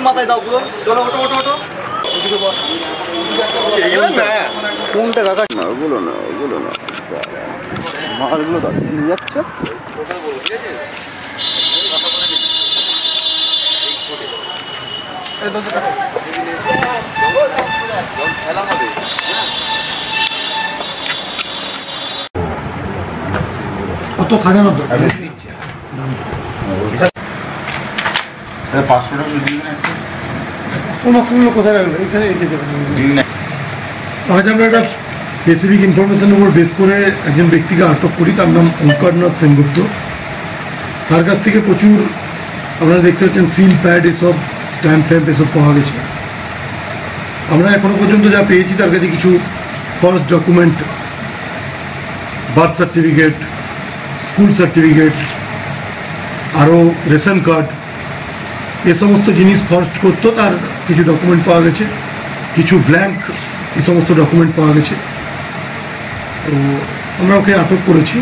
মাথায় দাও পুরো। চলো ওটো ওটো ওটো। কোনটা কাকা? না ওগুলো না, ওগুলো না, মালগুলো নিয়ে যাচ্ছে। কত সাজানোর দরকার? কোথায় রাখবে? এখানে আজ আমরা একটা স্পেসিফিক ইনফরমেশনের উপর বেস করে একজন ব্যক্তিকে আটক করি। তার নাম ওঙ্কারনাথ সেনগুপ্ত। তার কাছ থেকে প্রচুর আপনারা দেখতে পাচ্ছেন সিল প্যাড, এসব স্ট্যাম্প ফ্যাম্প এসব পাওয়া গেছে। আমরা এখনো পর্যন্ত যা পেয়েছি তার কাছে কিছু false document, birth certificate, school certificate, আরও রেশন কার্ড, এ সমস্ত জিনিস ফর্জ করতো তার কিছু ডকুমেন্ট পাওয়া গেছে, কিছু ব্ল্যাঙ্ক এই সমস্ত ডকুমেন্ট পাওয়া গেছে। তো আমরা ওকে আটক করেছি।